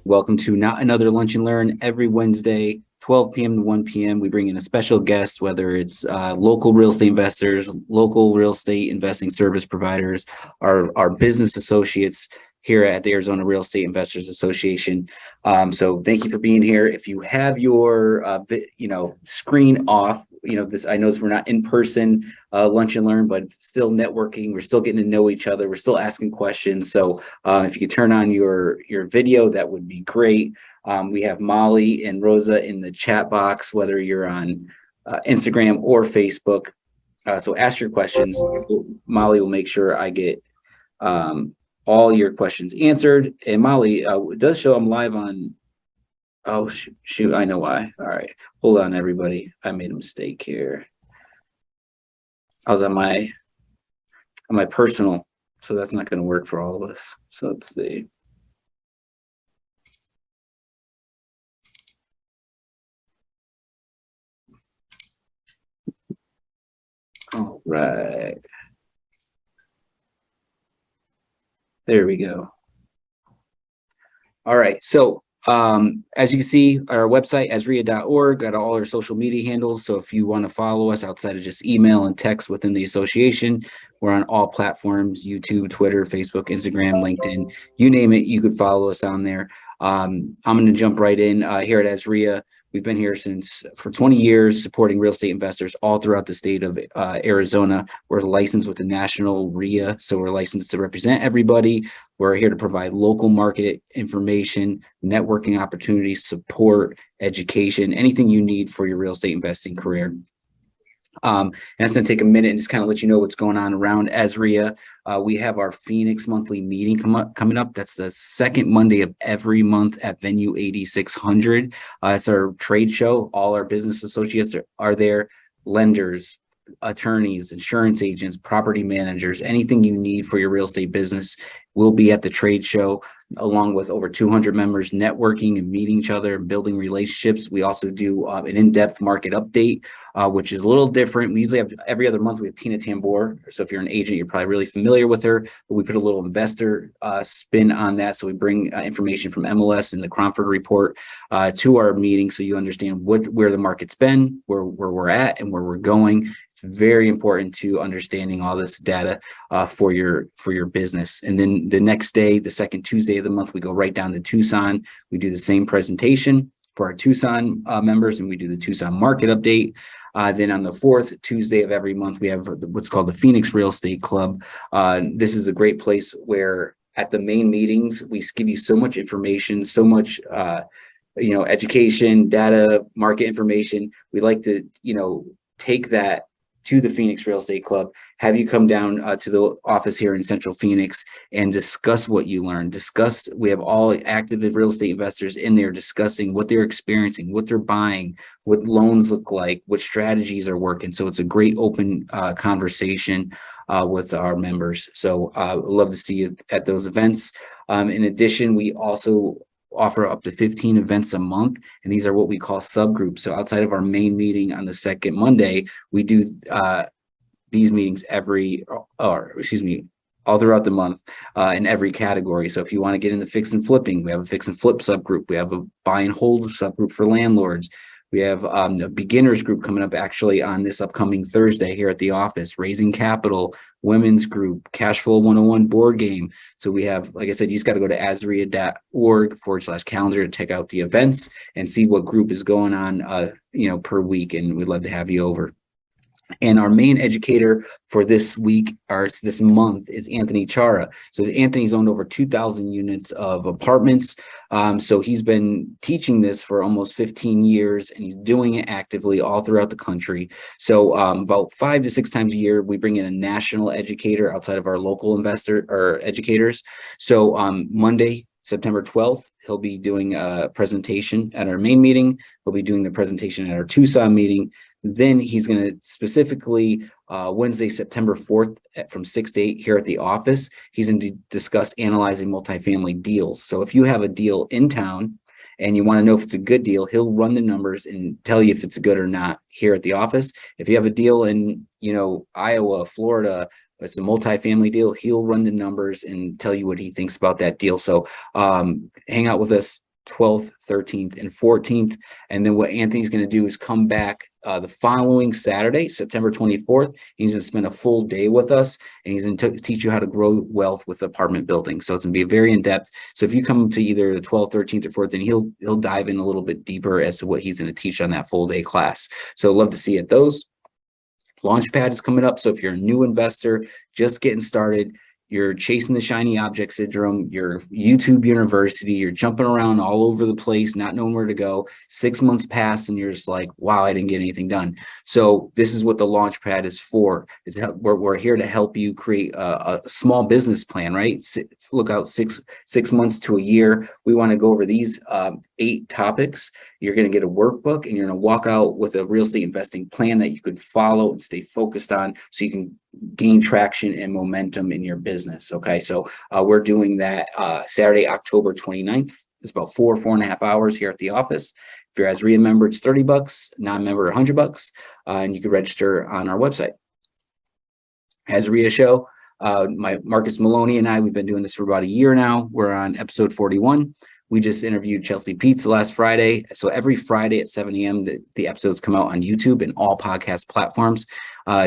Welcome to Not Another Lunch and Learn. Every Wednesday, 12 p.m. to 1 p.m. We bring in a special guest, whether it's local real estate investors, local real estate investing service providers, our business associates here at the Arizona Real Estate Investors Association. So thank you for being here. If you have your screen off, this, I know we're not in person lunch and learn, but still networking. We're still getting to know each other. We're still asking questions. So if you could turn on your video, that would be great. We have Molly and Rosa in the chat box, whether you're on Instagram or Facebook. So ask your questions. Molly will make sure I get all your questions answered. And Molly, it does show I'm live on. Oh, shoot, I know why. All right, hold on, everybody. I made a mistake here. I was on my personal, so that's not going to work for all of us. So let's see. All right. There we go. All right, so as you can see, our website, AZREIA.org, got all our social media handles. So if you want to follow us outside of just email and text within the association, we're on all platforms: YouTube, Twitter, Facebook, Instagram, LinkedIn, you name it, you could follow us on there. I'm going to jump right in here at AZREIA. We've been here for 20 years, supporting real estate investors all throughout the state of Arizona. We're licensed with the national RIA, so we're licensed to represent everybody. We're here to provide local market information, networking opportunities, support, education, anything you need for your real estate investing career. And it's going to take a minute and just kind of let you know what's going on around AZREIA. We have our Phoenix monthly meeting coming up. That's the second Monday of every month at venue 8600. It's our trade show. All our business associates are there, lenders, attorneys, insurance agents, property managers, anything you need for your real estate business will be at the trade show, along with over 200 members networking and meeting each other and building relationships. We also do an in-depth market update, which is a little different. We usually have every other month, we have Tina Tambor. So if you're an agent, you're probably really familiar with her, but we put a little investor spin on that. So we bring information from MLS and the Cromford report to our meeting, so you understand where the market's been, where we're at, and where we're going. It's very important to understanding all this data for your business. And then the next day, the second Tuesday of the month, we go right down to Tucson. We do the same presentation for our Tucson members, and we do the Tucson market update. Then on the fourth Tuesday of every month, we have what's called the Phoenix Real Estate Club. This is a great place where at the main meetings, we give you so much information, so much education, data, market information. We like to, take that to the Phoenix Real Estate Club, have you come down to the office here in Central Phoenix and discuss what you learned. We have all active real estate investors in there discussing what they're experiencing, what they're buying, what loans look like, what strategies are working. So it's a great open conversation with our members. So I'd love to see you at those events. In addition, we also offer up to 15 events a month, and these are what we call subgroups. So outside of our main meeting on the second Monday, we do these meetings all throughout the month in every category. So if you want to get into fix and flipping, we have a fix and flip subgroup. We have a buy and hold subgroup for landlords. We have a beginners group coming up actually on this upcoming Thursday here at the office, raising capital, women's group, cash flow 101 board game. So we have, like I said, you just got to go to AZREIA.org/calendar to check out the events and see what group is going on, per week. And we'd love to have you over. And our main educator for this week, or this month, is Anthony Chara. So Anthony's owned over 2,000 units of apartments. So he's been teaching this for almost 15 years, and he's doing it actively all throughout the country. So about 5 to 6 times a year, we bring in a national educator outside of our local investor or educators. So Monday, September 12th, he'll be doing a presentation at our main meeting. He'll be doing the presentation at our Tucson meeting. Then he's going to specifically Wednesday, September 4th from 6 to 8 here at the office, he's going to discuss analyzing multifamily deals. So if you have a deal in town and you want to know if it's a good deal, he'll run the numbers and tell you if it's good or not here at the office. If you have a deal in, Iowa, Florida, it's a multifamily deal, he'll run the numbers and tell you what he thinks about that deal. So hang out with us 12th, 13th, and 14th. And then what Anthony's going to do is come back the following Saturday, September 24th. He's going to spend a full day with us, and he's going to teach you how to grow wealth with apartment buildings. So it's going to be very in-depth. So if you come to either the 12th, 13th, or 14th, then he'll dive in a little bit deeper as to what he's going to teach on that full day class. So love to see it. Those Launchpad is coming up. So if you're a new investor, just getting started, you're chasing the shiny object syndrome, you're YouTube University, you're jumping around all over the place, not knowing where to go. 6 months pass and you're just like, wow, I didn't get anything done. So this is what the Launchpad is for. We're here to help you create a small business plan, right? Look out six months to a year. We want to go over these 8 topics. You're going to get a workbook, and you're going to walk out with a real estate investing plan that you could follow and stay focused on, so you can gain traction and momentum in your business. Okay. So we're doing that Saturday, October 29th. It's about 4.5 hours here at the office. If you're AZREIA member, it's $30, non-member, $100. And you can register on our website. AZREIA show. My Marcus Maloney and I, we've been doing this for about a year now. We're on episode 41. We just interviewed Chelsea Peets last Friday. So every Friday at 7 a.m., the episodes come out on YouTube and all podcast platforms.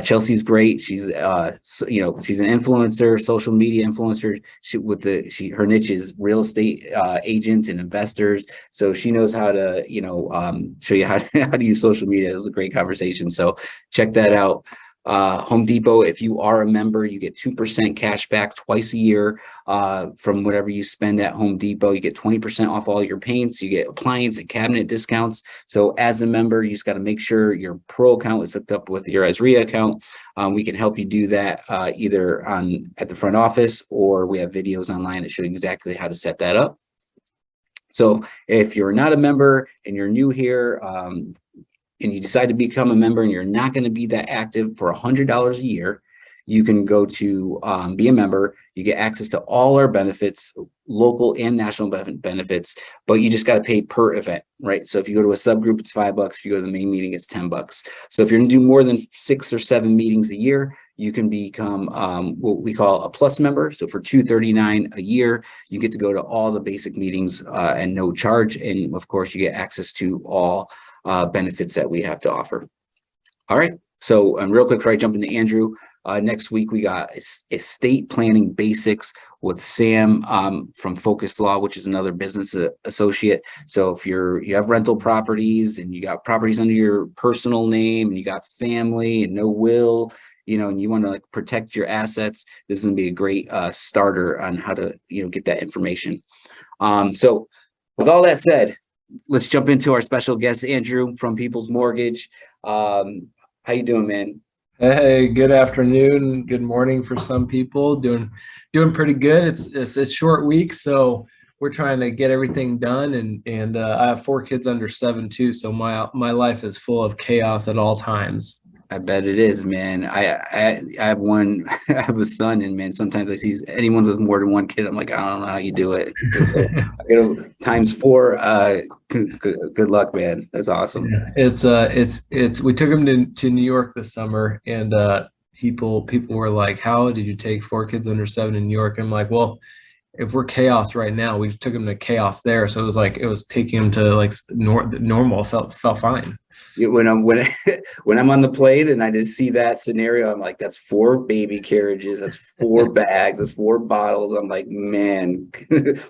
Chelsea's great. She's, she's an influencer, social media influencer. Her niche is real estate agents and investors. So she knows how to, show you how to use social media. It was a great conversation. So check that out. Home Depot, if you are a member, you get 2% cash back twice a year from whatever you spend at Home Depot. You get 20% off all your paints. You get appliance and cabinet discounts. So as a member, you just got to make sure your pro account is hooked up with your AZREIA account. We can help you do that either at the front office, or we have videos online that show exactly how to set that up. So if you're not a member and you're new here, and you decide to become a member and you're not going to be that active, for $100 a year, you can go to be a member. You get access to all our benefits, local and national benefits, but you just got to pay per event, right? So if you go to a subgroup, it's $5. If you go to the main meeting, it's $10. So if you're going to do more than 6 or 7 meetings a year, you can become what we call a plus member. So for $239 a year, you get to go to all the basic meetings and no charge. And of course, you get access to all benefits that we have to offer. All right. So real quick, before I jump into Andrew, next week we got estate planning basics with Sam from Focus Law, which is another business associate. So if you have rental properties and you got properties under your personal name and you got family and no will, and you want to protect your assets, this is going to be a great starter on how to get that information. So with all that said, let's jump into our special guest, Andrew from People's Mortgage. How you doing, man? Hey, good afternoon, good morning for some people. Doing pretty good. It's a short week, so we're trying to get everything done. And I have 4 kids under 7 too, so my life is full of chaos at all times. I bet it is, man. I have one. I have a son, and man, sometimes I see anyone with more than one kid. I'm like, I don't know how you do it. So I get times 4. Good luck, man. That's awesome. It's we took him to New York this summer, and people were like, how did you take 4 kids under 7 in New York? And I'm like, well, if we're chaos right now, we just took him to chaos there. So it was taking him to normal felt fine. When I'm on the plane and I just see that scenario, I'm like, that's 4 baby carriages, that's 4 bags, that's 4 bottles. I'm like, man,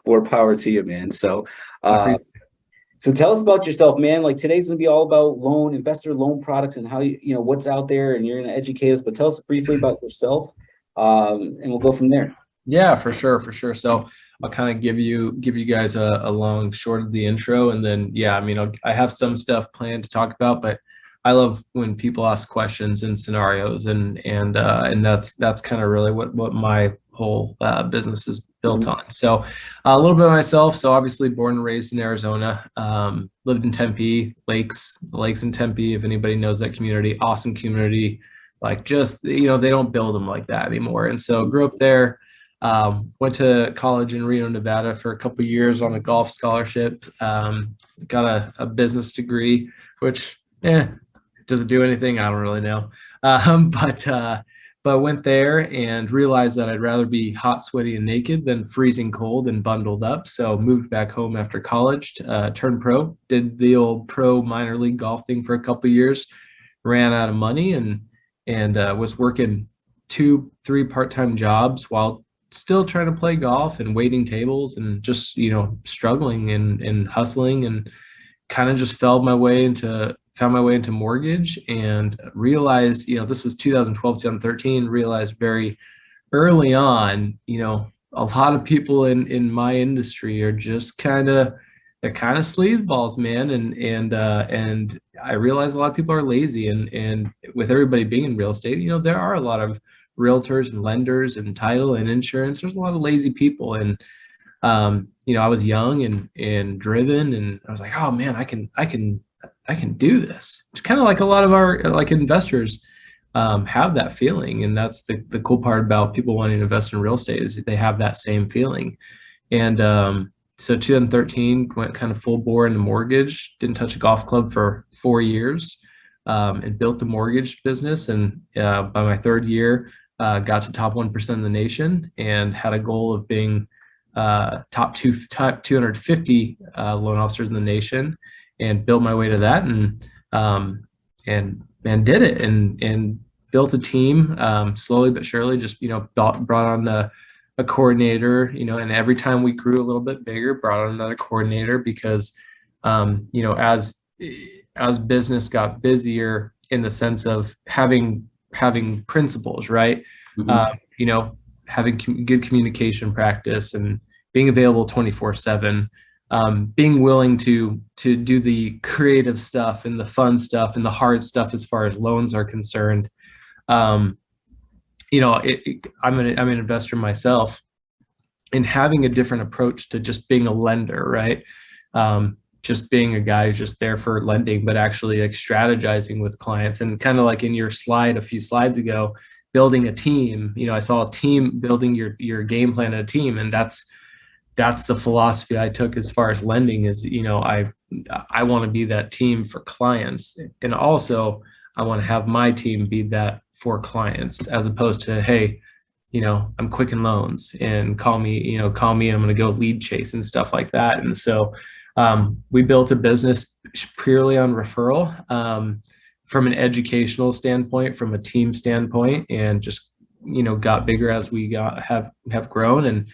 more power to you, man. So tell us about yourself, man. Today's gonna be all about investor loan products and how what's out there, and you're gonna educate us. But tell us briefly about yourself, and we'll go from there. Yeah, for sure. So I'll kind of give you guys a long short of the intro, and then I have some stuff planned to talk about, but I love when people ask questions and scenarios, and that's kind of really what my whole business is built on. So a little bit of myself. So obviously born and raised in Arizona, lived in Tempe, lakes in Tempe. If anybody knows that community, awesome community. They don't build them like that anymore. And so grew up there. Went to college in Reno, Nevada for a couple of years on a golf scholarship. Got a business degree, which does it do anything? I don't really know. But but went there and realized that I'd rather be hot, sweaty, and naked than freezing cold and bundled up. So moved back home after college, turned pro, did the old pro minor league golf thing for a couple of years, ran out of money, and was working 2, 3 part-time jobs while still trying to play golf and waiting tables and just struggling and hustling, and kind of just found my way into mortgage, and realized, this was 2012, 2013, realized very early on, a lot of people in my industry are just they're kind of sleazeballs, man. And I realized a lot of people are lazy, and with everybody being in real estate, there are a lot of realtors and lenders and title and insurance. There's a lot of lazy people. And I was young and driven, and I was like, oh man, I can do this. It's kind of like a lot of our like investors have that feeling, and that's the cool part about people wanting to invest in real estate, is that they have that same feeling. And so 2013 went kind of full bore into mortgage. Didn't touch a golf club for 4 years, and built the mortgage business. And by my third year, got to top 1% in the nation, and had a goal of being top 250 loan officers in the nation, and built my way to that, and did it, and built a team, slowly but surely. Just brought on a coordinator, and every time we grew a little bit bigger, brought on another coordinator, because as business got busier, in the sense of having principles, right? Mhm. Having good communication practice, and being available 24/7, being willing to do the creative stuff and the fun stuff and the hard stuff as far as loans are concerned. um, I'm an investor myself, and having a different approach to just being a lender, right? Just being a guy who's just there for lending, but actually like strategizing with clients, and kind of like in your slide a few slides ago, building a team. I saw a team building your game plan of a team, and that's the philosophy I took as far as lending. Is I want to be that team for clients, and also I want to have my team be that for clients, as opposed to, hey, I'm Quicken Loans, and call me, and I'm going to go lead chase and stuff like that. And so we built a business purely on referral, from an educational standpoint, from a team standpoint, and just got bigger as we have grown. And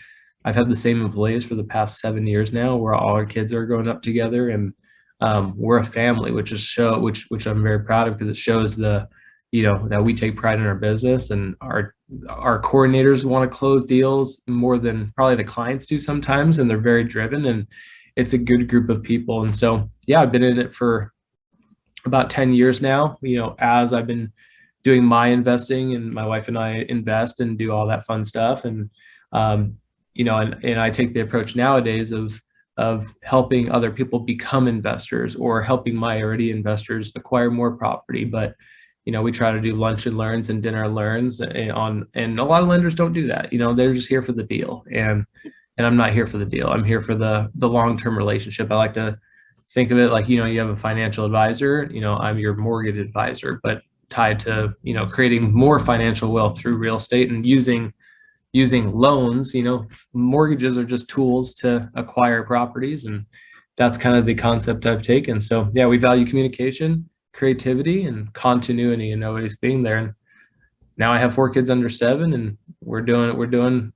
I've had the same employees for the past 7 years now, where all our kids are growing up together, and we're a family, which I'm very proud of, because it shows that we take pride in our business, and our coordinators want to close deals more than probably the clients do sometimes, and they're very driven, and it's a good group of people. And so, yeah, I've been in it for about 10 years now, as I've been doing my investing, and my wife and I invest and do all that fun stuff. And and I take the approach nowadays of helping other people become investors, or helping my already investors acquire more property. But we try to do lunch and learns and dinner learns, and a lot of lenders don't do that. They're just here for the deal, and I'm not here for the deal. I'm here for the long-term relationship. I like to think of it like, you have a financial advisor. I'm your mortgage advisor, but tied to creating more financial wealth through real estate, and using loans. Mortgages are just tools to acquire properties, and that's kind of the concept I've taken. So yeah, we value communication, creativity, and continuity, and nobody's being there. And now I have 4 kids under 7, and we're going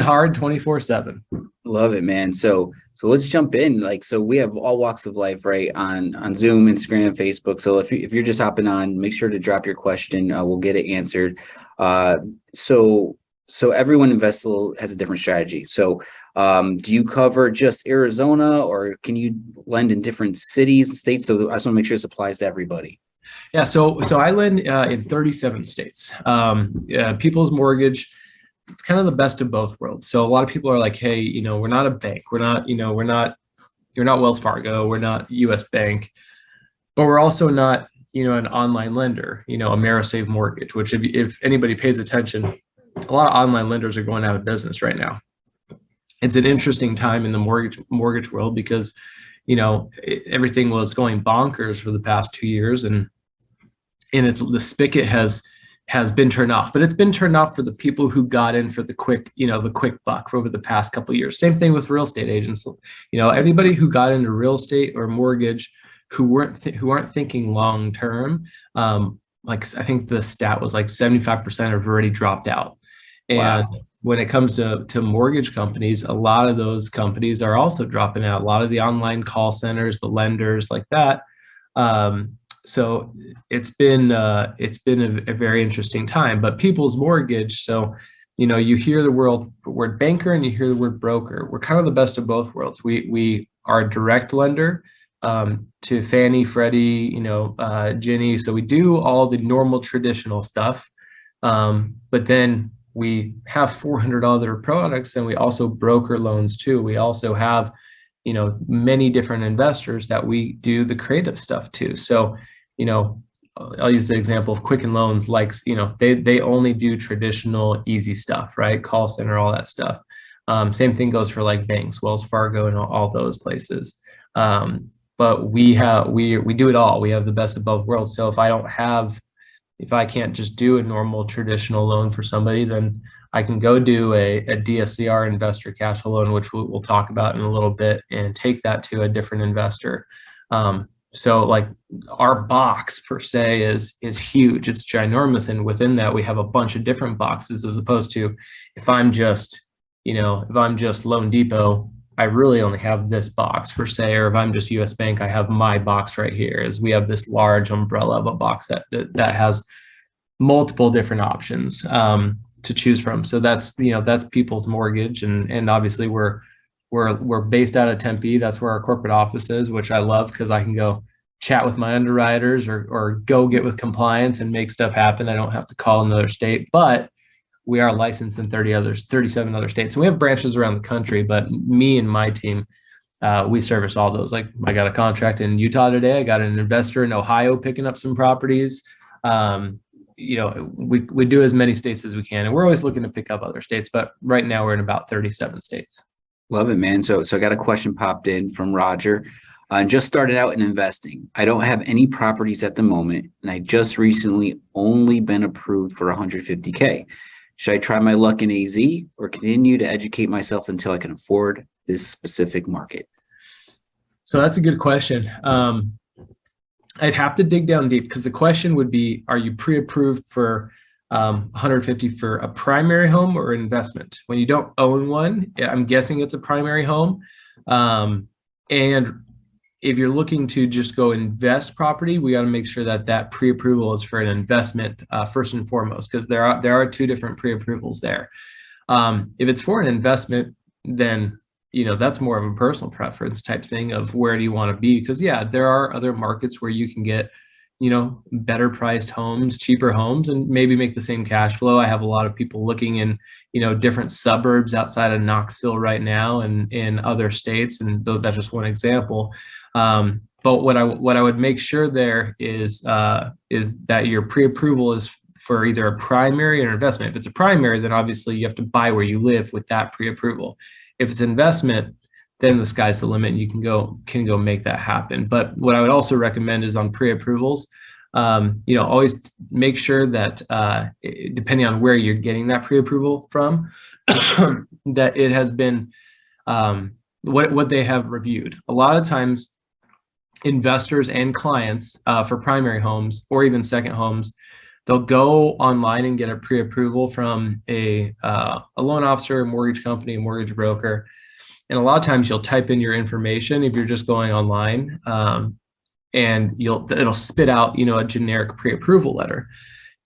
hard 24/7. Love it, man. So let's jump in. So we have all walks of life, right? On Zoom, Instagram, Facebook. So if you're just hopping on, make sure to drop your question. We'll get it answered. So everyone has a different strategy. So do you cover just Arizona, or can you lend in different cities and states? So I just want to make sure this applies to everybody. Yeah, so I lend in 37 states. People's Mortgage, it's kind of the best of both worlds. So a lot of people are like, hey, we're not a bank. You're not Wells Fargo. We're not US Bank, but we're also not, an online lender, Amerisave Mortgage, which if anybody pays attention, a lot of online lenders are going out of business right now. It's an interesting time in the mortgage world, because everything was going bonkers for the past 2 years, and the spigot has has been turned off, but it's been turned off for the people who got in for the quick, the quick buck over the past couple of years. Same thing with real estate agents. Anybody who got into real estate or mortgage who aren't thinking long term. Like I think the stat was like 75% have already dropped out. And Wow. when it comes to mortgage companies, a lot of those companies are also dropping out. A lot of the online call centers, the lenders like that. So it's been a very interesting time. But people's mortgage, so you hear the word banker and you hear the word broker. We're kind of the best of both worlds. We are a direct lender to Fannie, Freddie, Ginnie. So we do all the normal traditional stuff. But then we have 400 other products, and we also broker loans too. We also have, many different investors that we do the creative stuff too. So, I'll use the example of Quicken Loans, like, they only do traditional easy stuff, right? Call center, all that stuff. Same thing goes for like banks, Wells Fargo, and all those places. But we do it all. We have the best of both worlds. So if I can't just do a normal traditional loan for somebody, then I can go do a DSCR, investor cash flow loan, which we'll talk about in a little bit, and take that to a different investor. So like our box per se is huge. It's ginormous. And within that, we have a bunch of different boxes, as opposed to if I'm just Loan Depot, I really only have this box per se, or if I'm just US Bank, I have my box right here. As we have this large umbrella of a box that has multiple different options to choose from. So that's people's mortgage, and obviously we're based out of Tempe. That's where our corporate office is, which I love because I can go chat with my underwriters or go get with compliance and make stuff happen. I don't have to call another state, but we are licensed in 37 other states. And we have branches around the country, but me and my team, we service all those. Like I got a contract in Utah today. I got an investor in Ohio picking up some properties. We do as many states as we can, and we're always looking to pick up other states, but right now we're in about 37 states. Love it, man. So I got a question popped in from Roger. Just started out in investing. I don't have any properties at the moment, and I just recently only been approved for 150K. Should I try my luck in AZ or continue to educate myself until I can afford this specific market? So that's a good question. I'd have to dig down deep, because the question would be, are you pre-approved for 150 for a primary home or investment? When you don't own one, I'm guessing it's a primary home. And if you're looking to just go invest property, we got to make sure that pre-approval is for an investment first and foremost, because there are two different pre-approvals there. If it's for an investment, then that's more of a personal preference type thing of where do you want to be, because there are other markets where you can get better priced homes, cheaper homes, and maybe make the same cash flow. I have a lot of people looking in different suburbs outside of Knoxville right now and in other states, and that's just one example. But what I would make sure there is that your pre-approval is for either a primary or investment. If it's a primary, then obviously you have to buy where you live with that pre-approval. If it's investment, then the sky's the limit. You can go make that happen. But what I would also recommend is on pre-approvals, always make sure that depending on where you're getting that pre-approval from, that it has been what they have reviewed. A lot of times, investors and clients for primary homes or even second homes, they'll go online and get a pre-approval from a loan officer, a mortgage company, a mortgage broker. And a lot of times you'll type in your information if you're just going online, and it'll spit out, a generic pre-approval letter.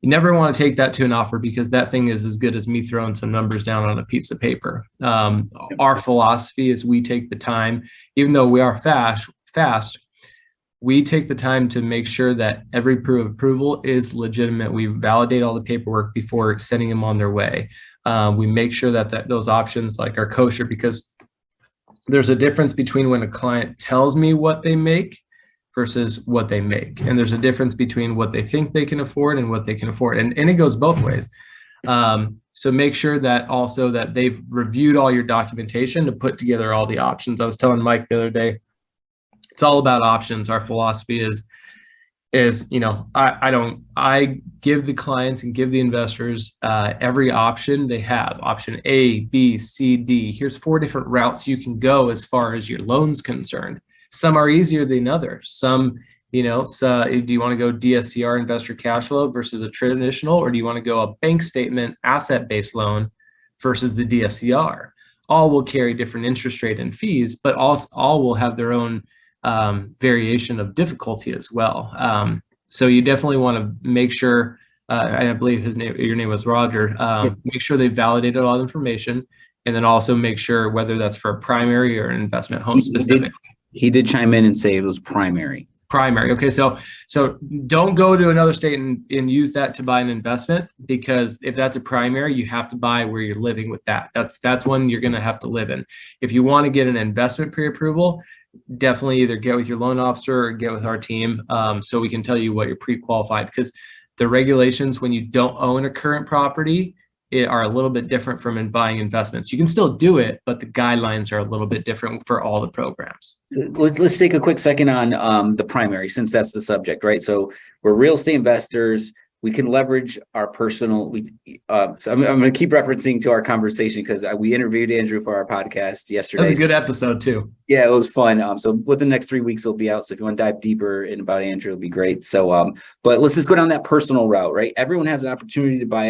You never want to take that to an offer, because that thing is as good as me throwing some numbers down on a piece of paper. Our philosophy is we take the time, even though we are fast, we take the time to make sure that every approval is legitimate. We validate all the paperwork before sending them on their way. We make sure that those options like are kosher, because there's a difference between when a client tells me what they make versus what they make. And there's a difference between what they think they can afford and what they can afford. And it goes both ways. So make sure that also that they've reviewed all your documentation to put together all the options. I was telling Mike the other day, it's all about options. Our philosophy is is, I give the clients and give the investors every option they have. Option A, B, C, D. Here's 4 different routes you can go as far as your loan's concerned. Some are easier than others. Some, so do you want to go DSCR, investor cash flow, versus a traditional, or do you want to go a bank statement asset-based loan versus the DSCR? All will carry different interest rate and fees, but all will have their own variation of difficulty as well. So you definitely want to make sure, I believe your name was Roger, make sure they validated all the information, and then also make sure whether that's for a primary or an investment home specific. He did chime in and say it was primary. Primary. Okay, so don't go to another state and use that to buy an investment, because if that's a primary, you have to buy where you're living with that. That's one you're going to have to live in. If you want to get an investment pre-approval, definitely either get with your loan officer or get with our team, so we can tell you what you're pre-qualified, because the regulations when you don't own a current property are a little bit different from in buying investments. You can still do it, but the guidelines are a little bit different for all the programs. Let's take a quick second on the primary, since that's the subject, right? So we're real estate investors. We can leverage our personal. So I'm going to keep referencing to our conversation because we interviewed Andrew for our podcast yesterday. That was a good episode too. Yeah, it was fun. So within the next 3 weeks, it'll be out. So if you want to dive deeper in about Andrew, it'll be great. So, but let's just go down that personal route, right? Everyone has an opportunity to buy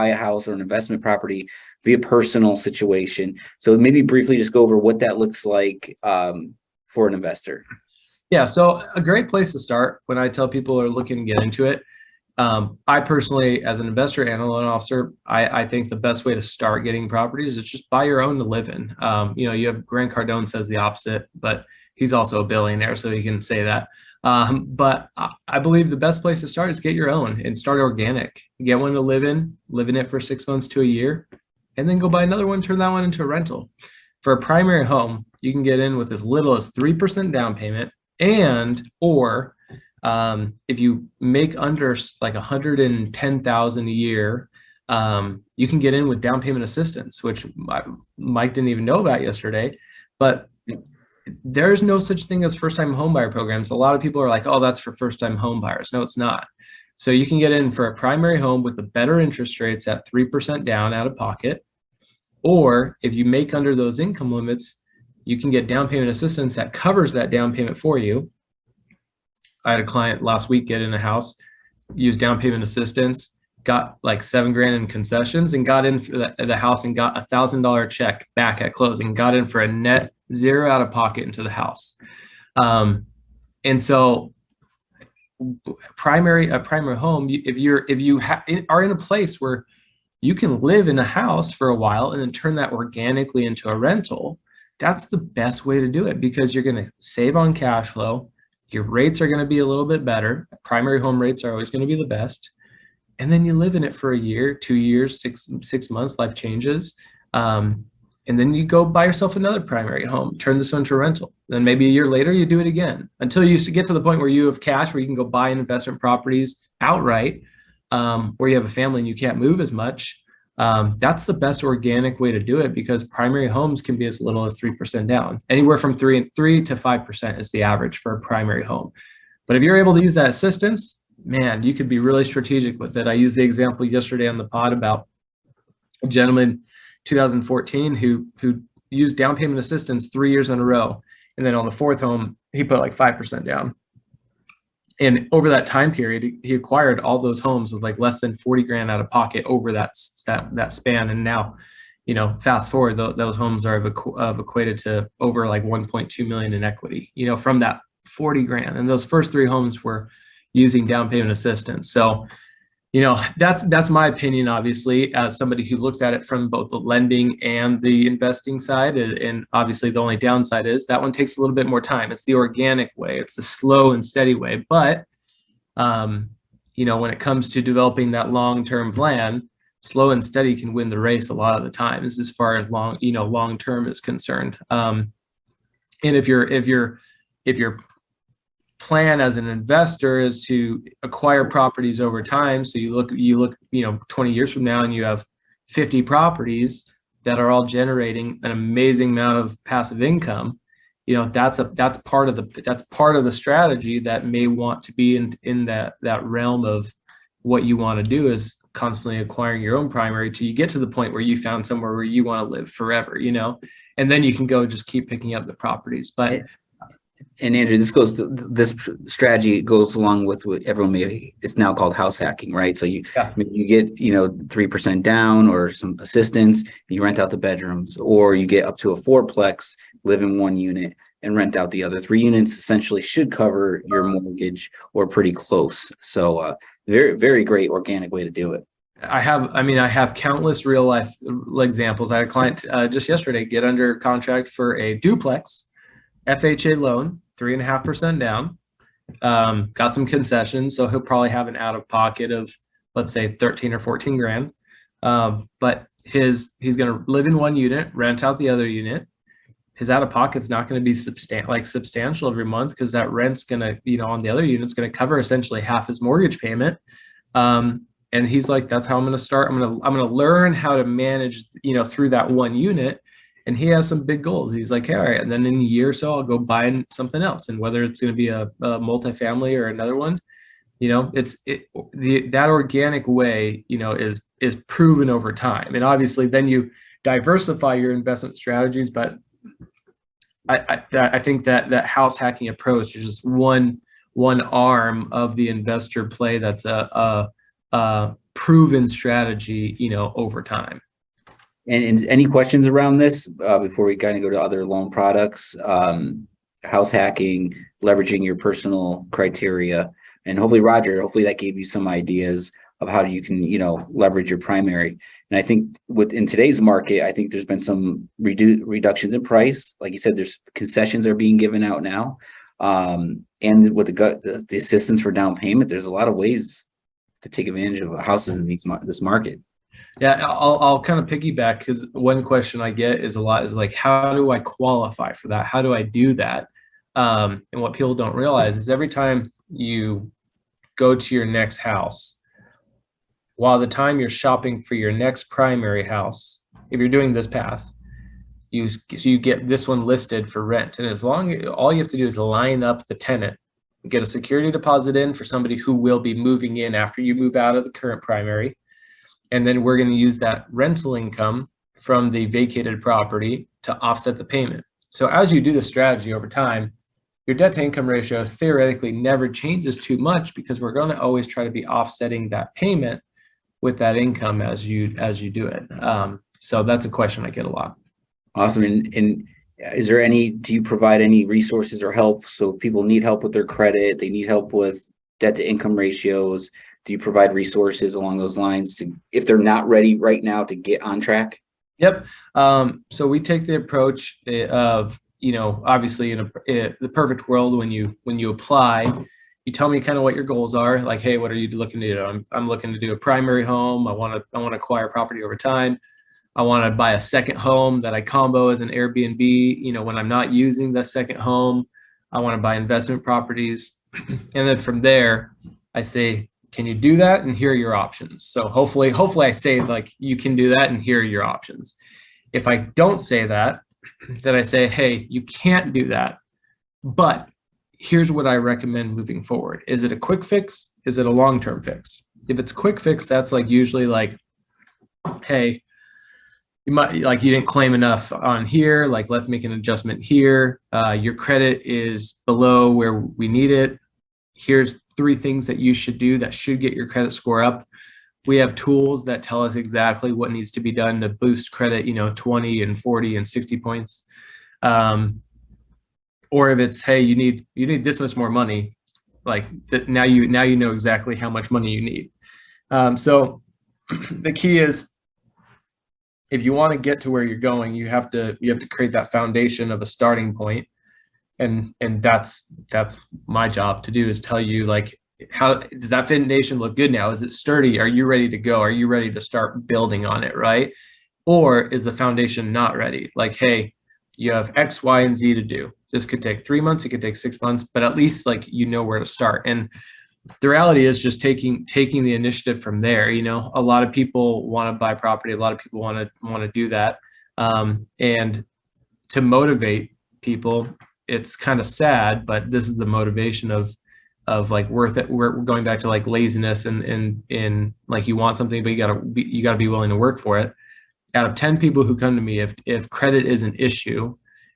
a house or an investment property via personal situation. So maybe briefly just go over what that looks like for an investor. Yeah, so a great place to start when I tell people are looking to get into it. I personally, as an investor and a loan officer, I think the best way to start getting properties is just buy your own to live in. You have Grant Cardone says the opposite, but he's also a billionaire, so he can say that. But I believe the best place to start is get your own and start organic. Get one to live in it for 6 months to a year, and then go buy another one, turn that one into a rental. For a primary home, you can get in with as little as 3% down payment, or if you make under like 110,000 a year, you can get in with down payment assistance, which Mike didn't even know about yesterday. But there's no such thing as first-time homebuyer programs. A lot of people are like, "Oh, that's for first-time homebuyers." No, it's not. So you can get in for a primary home with the better interest rates at 3% down out of pocket, or if you make under those income limits, you can get down payment assistance that covers that down payment for you. I had a client last week get in a house, used down payment assistance, got like $7,000 in concessions, and got in for the house and got $1,000 check back at closing. Got in for a net zero out of pocket into the house. And so, a primary home, if you are in a place where you can live in a house for a while and then turn that organically into a rental, that's the best way to do it, because you're going to save on cash flow. Your rates are going to be a little bit better. Primary home rates are always going to be the best. And then you live in it for a year, 2 years, six months, life changes. And then you go buy yourself another primary home, turn this one into a rental. Then maybe a year later, you do it again until you get to the point where you have cash, where you can go buy investment properties outright, where you have a family and you can't move as much. That's the best organic way to do it, because primary homes can be as little as 3% down. Anywhere from 3 to 5% is the average for a primary home. But if you're able to use that assistance, man, you could be really strategic with it. I used the example yesterday on the pod about a gentleman, 2014, who used down payment assistance 3 years in a row, and then on the fourth home, he put like 5% down. And over that time period, he acquired all those homes with like less than 40 grand out of pocket over that span. And now, fast forward, those homes are equated to over like 1.2 million in equity, from that 40 grand. And those first 3 homes were using down payment assistance. So, that's my opinion, obviously, as somebody who looks at it from both the lending and the investing side. And obviously the only downside is that one takes a little bit more time. It's the organic way. It's the slow and steady way. But, when it comes to developing that long-term plan, slow and steady can win the race a lot of the times as far as long-term is concerned. And if your plan as an investor is to acquire properties over time, so you look 20 years from now and you have 50 properties that are all generating an amazing amount of passive income, that's part of the strategy that may want to be in that realm of what you want to do is constantly acquiring your own primary till you get to the point where you found somewhere where you want to live forever, and then you can go just keep picking up the properties. But And Andrew, this strategy goes along with what everyone it's now called house hacking, right? So you get 3% down or some assistance, and you rent out the bedrooms, or you get up to a fourplex, live in one unit, and rent out the other 3 units. Essentially, should cover your mortgage or pretty close. So very, very great organic way to do it. I have countless real life examples. I had a client just yesterday get under contract for a duplex FHA loan, 3.5% down. Got some concessions, so he'll probably have an out of pocket of, let's say, 13 or 14 grand. But he's going to live in one unit, rent out the other unit. His out of pocket's not going to be substantial every month because that rent's going to, on the other unit's going to cover essentially half his mortgage payment. And he's like, that's how I'm going to start. I'm going to learn how to manage, through that one unit. And he has some big goals. He's like, hey, all right. And then in a year or so, I'll go buy something else. And whether it's going to be a multifamily or another one, that organic way, is proven over time. And obviously then you diversify your investment strategies. But I think that house hacking approach is just one arm of the investor play. That's a proven strategy, over time. And any questions around this before we kind of go to other loan products, house hacking, leveraging your personal criteria, and hopefully that gave you some ideas of how you can, leverage your primary. And I think in today's market, I think there's been some reductions in price. Like you said, there's concessions are being given out now. And with the assistance for down payment, there's a lot of ways to take advantage of houses in this market. Yeah, I'll kind of piggyback because one question I get is like, how do I qualify for that? How do I do that? And what people don't realize is every time you go to your next house, while the time you're shopping for your next primary house, if you're doing this path, you get this one listed for rent. And all you have to do is line up the tenant, get a security deposit in for somebody who will be moving in after you move out of the current primary. And then we're going to use that rental income from the vacated property to offset the payment. So as you do the strategy over time, your debt to income ratio theoretically never changes too much because we're going to always try to be offsetting that payment with that income as you do it. So that's a question I get a lot. Awesome. And do you provide any resources or help? So if people need help with their credit, they need help with debt to income ratios. Do you provide resources along those lines if they're not ready right now to get on track? Yep. So we take the approach of, obviously in the perfect world, when you apply, you tell me kind of what your goals are. Like, hey, what are you looking to do? I'm looking to do a primary home. I want to acquire property over time. I want to buy a second home that I combo as an Airbnb. When I'm not using the second home, I want to buy investment properties. And then from there, I say, can you do that? And here are your options. So hopefully I say like, you can do that and here are your options. If I don't say that, then I say, hey, you can't do that, but here's what I recommend moving forward. Is it a quick fix? Is it a long-term fix? If it's a quick fix, that's like usually like, hey, you didn't claim enough on here. Like, let's make an adjustment here. Your credit is below where we need it. Here's 3 things that you should do that should get your credit score up. We have tools that tell us exactly what needs to be done to boost credit, 20 and 40 and 60 points. Or if it's, hey, you need this much more money, like now you know exactly how much money you need. So the key is, if you want to get to where you're going, you have to create that foundation of a starting point. And that's my job to do, is tell you, like, how does that foundation look good now? Is it sturdy? Are you ready to go? Are you ready to start building on it, right? Or is the foundation not ready? Like, hey, you have X, Y, and Z to do. This could take 3 months, it could take 6 months, but at least like where to start. And the reality is just taking the initiative from there. A lot of people want to buy property, a lot of people want to do that. And to motivate people, it's kind of sad, but this is the motivation of like worth it. We're going back to like laziness and like you want something, but you gotta be willing to work for it. Out of 10 people who come to me, if credit is an issue,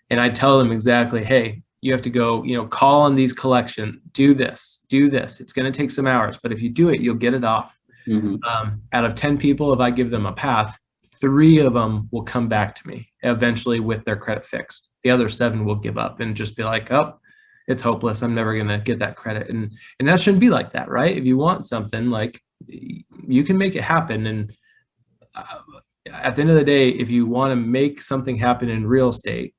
and I tell them exactly, hey, you have to go, call on these collection, do this. It's going to take some hours, but if you do it, you'll get it off. Out of 10 people, if I give them a path, 3 of them will come back to me eventually with their credit fixed. The other 7 will give up and just be like, oh, it's hopeless. I'm never going to get that credit. And that shouldn't be like that, right? If you want something, like, you can make it happen. And at the end of the day, if you want to make something happen in real estate,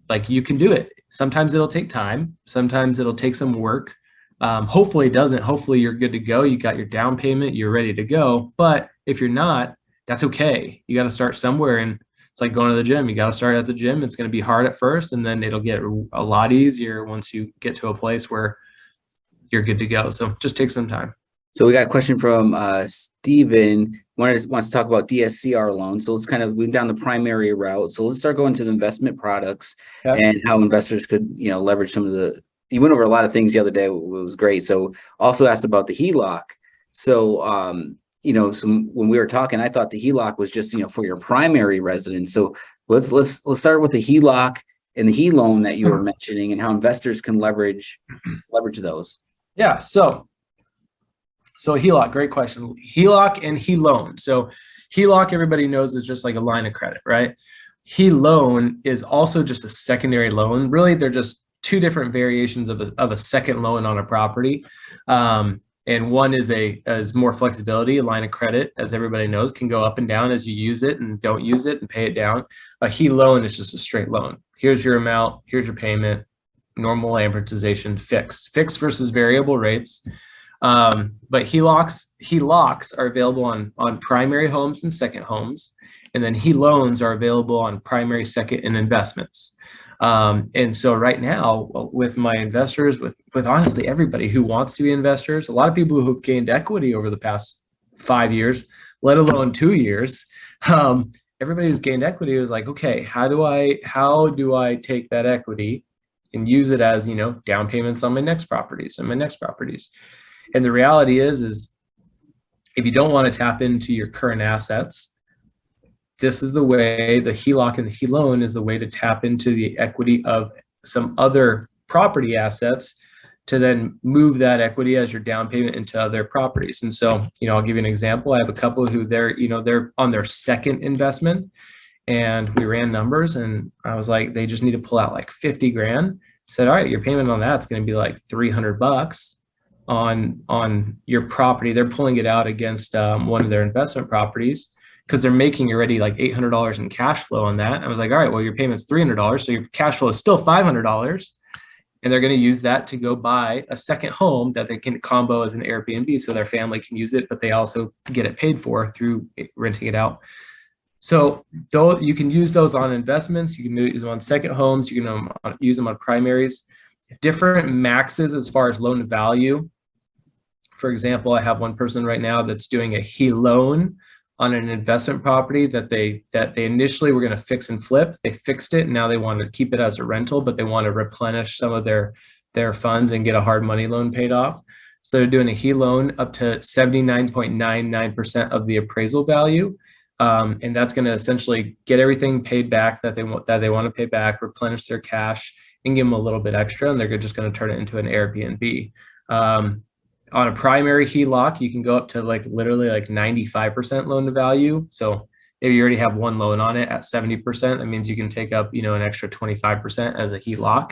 like, you can do it. Sometimes it'll take time. Sometimes it'll take some work. Hopefully it doesn't. Hopefully you're good to go. You got your down payment. You're ready to go. But if you're not, that's okay. You got to start somewhere. And it's like going to the gym. You got to start at the gym. It's going to be hard at first, and then it'll get a lot easier once you get to a place where you're good to go. So just take some time. So we got a question from Steven, wants to talk about DSCR loans. So let's kind of move down the primary route. So let's start going to the investment products and how investors could, leverage some of the, you went over a lot of things the other day. It was great. So also asked about the HELOC. So, when we were talking, I thought the HELOC was just, for your primary residence. So let's start with the HELOC and the HE loan that you were mentioning and how investors can leverage those. Yeah. So HELOC, great question. HELOC and HE loan. So HELOC, everybody knows, is just like a line of credit, right? HE loan is also just a secondary loan. Really, they're just 2 different variations of a second loan on a property. And one is more flexibility. A line of credit, as everybody knows, can go up and down as you use it and don't use it and pay it down. A HE loan is just a straight loan. Here's your amount, here's your payment, normal amortization, fixed versus variable rates. But HELOCs are available on primary homes and second homes, and then HE loans are available on primary, second, and investments. And so right now, with my investors, with honestly everybody who wants to be investors, a lot of people who've gained equity over the past 5 years, let alone 2 years, everybody who's gained equity was like, okay, how do I take that equity and use it as, down payments on my next properties. And the reality is if you don't want to tap into your current assets, this is the way. The HELOC and the HE loan is the way to tap into the equity of some other property assets to then move that equity as your down payment into other properties. And so, I'll give you an example. I have a couple who they're on their second investment, and we ran numbers, and I was like, they just need to pull out like 50 grand. I said, all right, your payment on that's going to be like $300 on your property. They're pulling it out against one of their investment properties because they're making already like $800 in cash flow on that. I was like, all right, well, your payment's $300, so your cash flow is still $500, and they're going to use that to go buy a second home that they can combo as an Airbnb, so their family can use it, but they also get it paid for through renting it out. So though you can use those on investments, you can use them on second homes, you can use them on primaries. Different maxes as far as loan to value. For example, I have one person right now that's doing a HE loan on an investment property that they initially were going to fix and flip. They fixed it, and now they want to keep it as a rental, but they want to replenish some of their funds and get a hard money loan paid off. So they're doing a HE loan up to 79.99% of the appraisal value. And that's going to essentially get everything paid back that they want to pay back, replenish their cash, and give them a little bit extra, and they're just going to turn it into an Airbnb. On a primary HELOC, you can go up to literally 95% loan to value. So if you already have one loan on it at 70%, that means you can take up, an extra 25% as a HELOC.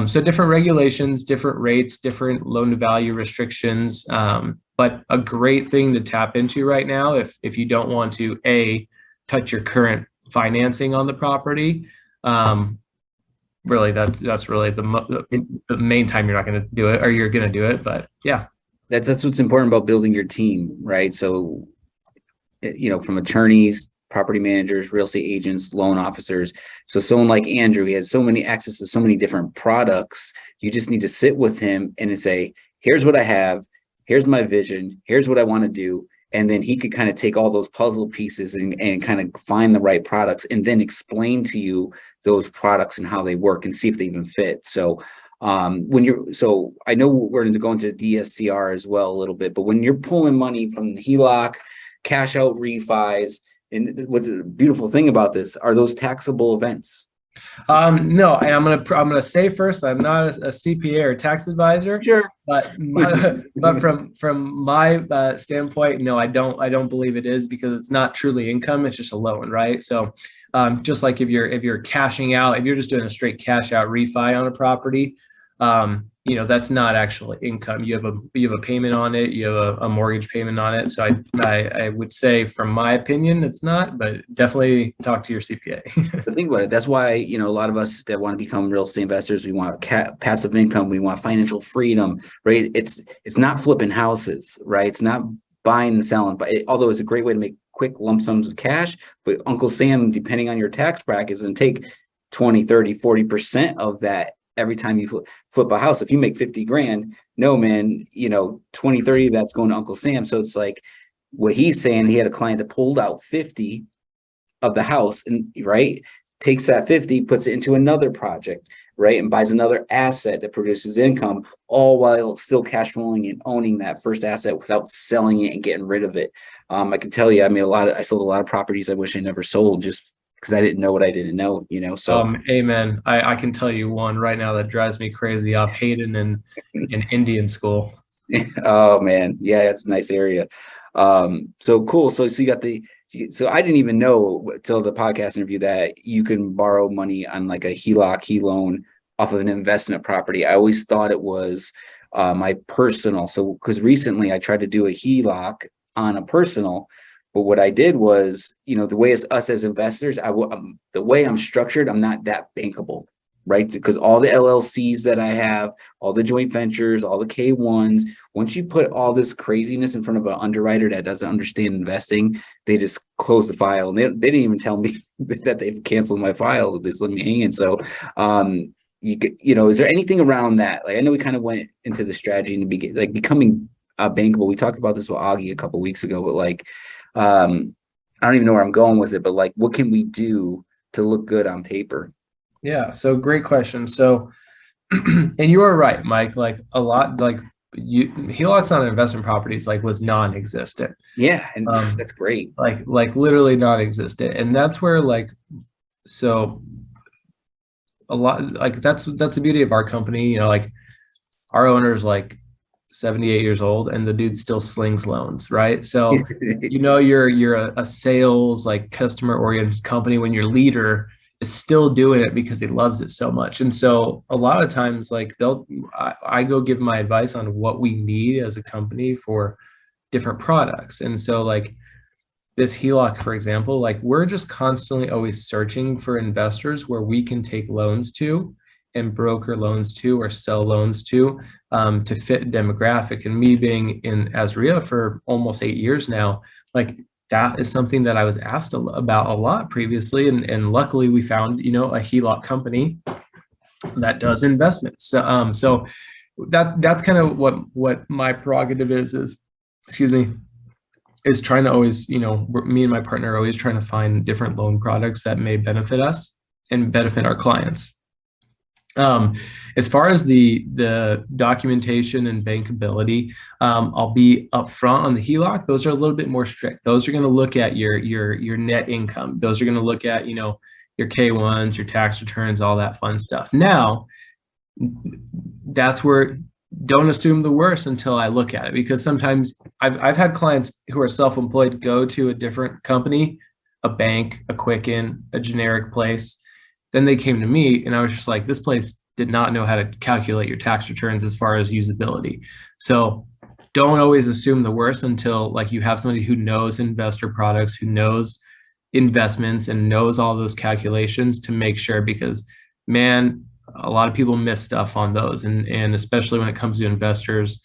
So different regulations, different rates, different loan to value restrictions. But a great thing to tap into right now, if you don't want to touch your current financing on the property, really that's really the main time you're not going to do it, or you're going to do it. But yeah, that's what's important about building your team, right? So, from attorneys, property managers, real estate agents, loan officers. So someone like Andrew, he has so many access to so many different products. You just need to sit with him and say, here's what I have. Here's my vision. Here's what I want to do. And then he could kind of take all those puzzle pieces and kind of find the right products and then explain to you those products and how they work and see if they even fit. So so I know we're going to go into DSCR as well a little bit, but when you're pulling money from the HELOC, cash out refis, and what's a beautiful thing about this are those taxable events. No, and I'm gonna say first that I'm not a CPA or tax advisor, Sure. but from my standpoint, no, I don't believe it is, because it's not truly income. It's just a loan, right? So, just like if you're cashing out, if you're just doing a straight cash out refi on a property, that's not actually income. You have a payment on it. You have a mortgage payment on it. So I would say, from my opinion, it's not, but definitely talk to your CPA. But think about it. That's why, a lot of us that want to become real estate investors, we want passive income, we want financial freedom, right? It's not flipping houses, right? It's not buying and selling, but although it's a great way to make quick lump sums of cash, but Uncle Sam, depending on your tax brackets, and take 20, 30, 40% of that every time you flip a house. If you make 50 grand, no, man, 20, 30, that's going to Uncle Sam. So it's like what he's saying, he had a client that pulled out 50 of the house, and right, takes that 50, puts it into another project, right, and buys another asset that produces income, all while still cash flowing and owning that first asset without selling it and getting rid of it. I can tell you, I sold a lot of properties I wish I never sold, just because I didn't know what I didn't know, so Amen. I can tell you one right now that drives me crazy off Hayden in Indian school. oh man, yeah, it's a nice area. So cool. So you got so I didn't even know till the podcast interview that you can borrow money on like a HELOC, loan off of an investment property. I always thought it was my personal. So because recently I tried to do a HELOC on a personal, but what I did was, the way it's us as investors, the way I'm structured, I'm not that bankable, right? Because all the LLCs that I have, all the joint ventures, all the K1s, once you put all this craziness in front of an underwriter that doesn't understand investing, they just close the file. And they didn't even tell me that they've canceled my file. They just let me hanging. So, is there anything around that? Like, I know we kind of went into the strategy in the beginning, like becoming bankable. We talked about this with Augie a couple of weeks ago, but I don't even know where I'm going with it, but like, what can we do to look good on paper? Yeah, so great question. So, and you are right, Mike. Like a lot, like HELOCs on investment properties was non-existent. Yeah, and Um, that's great. like literally non-existent, and that's where so a lot that's the beauty of our company. Our owner's 78 years old, and the dude still slings loans, right? So you're a sales customer oriented company when your leader is still doing it because he loves it so much. And so a lot of times I go give my advice on what we need as a company for different products. And so this HELOC, for example, we're just constantly always searching for investors where we can take loans to and broker loans to or sell loans to fit demographic. And me being in AZREIA for almost 8 years now, that is something that I was asked about a lot previously. And luckily we found, a HELOC company that does investments. So that's kind of what my prerogative is, excuse me, is trying to always, me and my partner are always trying to find different loan products that may benefit us and benefit our clients. As far as the documentation and bankability, I'll be upfront on the HELOC. Those are a little bit more strict. Those are going to look at your net income. Those are going to look at, your K1s, your tax returns, all that fun stuff. Now, that's where, don't assume the worst until I look at it, because sometimes I've had clients who are self-employed go to a different company, a bank, a Quicken, a generic place. Then they came to me and I was just like, this place did not know how to calculate your tax returns as far as usability. So don't always assume the worst until you have somebody who knows investor products, who knows investments and knows all those calculations to make sure, because man, a lot of people miss stuff on those. And especially when it comes to investors,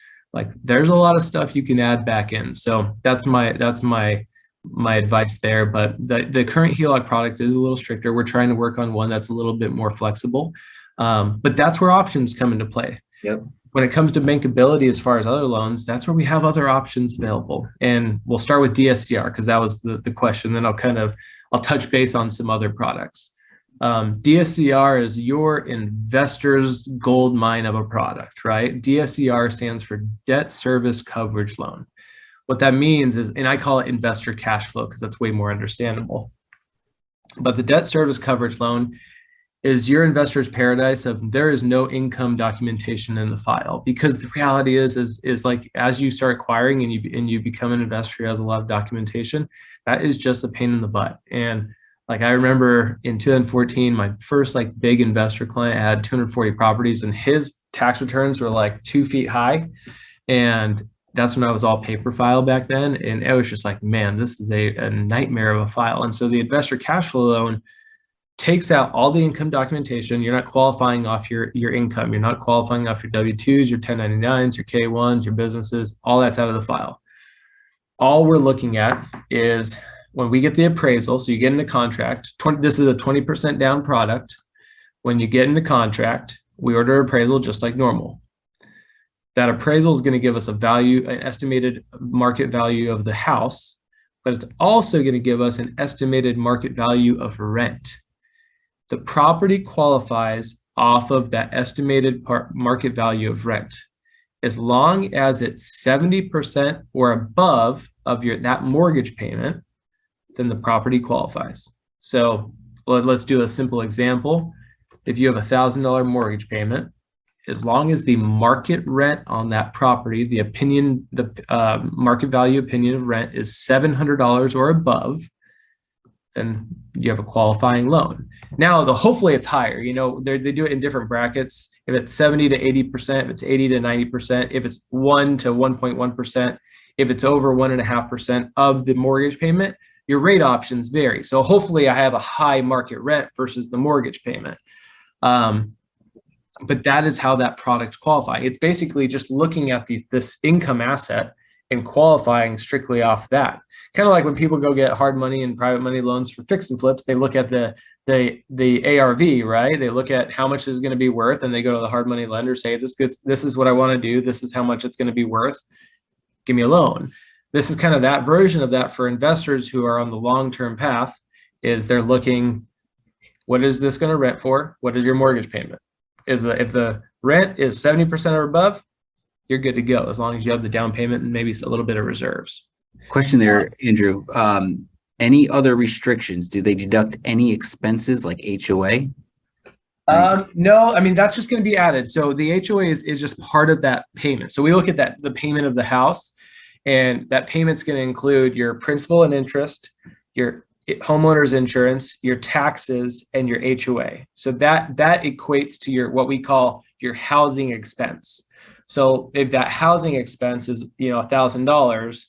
there's a lot of stuff you can add back in. So that's my advice there. But the current HELOC product is a little stricter. We're trying to work on one that's a little bit more flexible. But that's where options come into play. Yep. when it comes to bankability, as far as other loans, that's where we have other options available. And we'll start with DSCR because that was the question. Then I'll touch base on some other products. DSCR is your investor's gold mine of a product, right? DSCR stands for debt service coverage loan. What that means is, and I call it investor cash flow because that's way more understandable. But the debt service coverage loan is your investor's paradise of there is no income documentation in the file, because the reality is like as you start acquiring and you become an investor who has a lot of documentation, that is just a pain in the butt. And like I remember in 2014, my first like big investor client had 240 properties and his tax returns were like 2 feet high. And that's when I was all paper file back then. And it was just like, man, this is a nightmare of a file. And so the investor cash flow loan takes out all the income documentation. You're not qualifying off your income. You're not qualifying off your W-2s, your 1099s, your K-1s, your businesses, all that's out of the file. All we're looking at is when we get the appraisal, so you get into contract, this is a 20% down product. When you get into contract, we order appraisal just like normal. That appraisal is going to give us an estimated market value of the house, but it's also going to give us an estimated market value of rent. The property qualifies off of that estimated market value of rent. As long as it's 70% or above of that mortgage payment, then the property qualifies. So let's do a simple example. If you have $1,000 mortgage payment, as long as the market rent on that property, the market value opinion of rent is $700 or above, then you have a qualifying loan. Now, hopefully it's higher. You know, they do it in different brackets. If it's 70 to 80%, if it's 80 to 90%, if it's 1 to 1.1%, if it's over 1.5% of the mortgage payment, your rate options vary. So hopefully I have a high market rent versus the mortgage payment. But that is how that product qualifies. It's basically just looking at this income asset and qualifying strictly off that. Kind of like when people go get hard money and private money loans for fix and flips, they look at the ARV, right? They look at how much is going to be worth, and they go to the hard money lender, say, this is what I want to do. This is how much it's going to be worth. Give me a loan. This is kind of that version of that for investors who are on the long-term path. Is they're looking, what is this going to rent for? What is your mortgage payment? If the rent is 70% or above, you're good to go as long as you have the down payment and maybe a little bit of reserves. Question there, Andrew. Any other restrictions? Do they deduct any expenses like HOA? No, I mean, that's just going to be added. So the HOA is just part of that payment. So we look at the payment of the house, and that payment's going to include your principal and interest, your homeowner's insurance, your taxes, and your HOA. So that equates to what we call your housing expense. So if that housing expense is $1,000,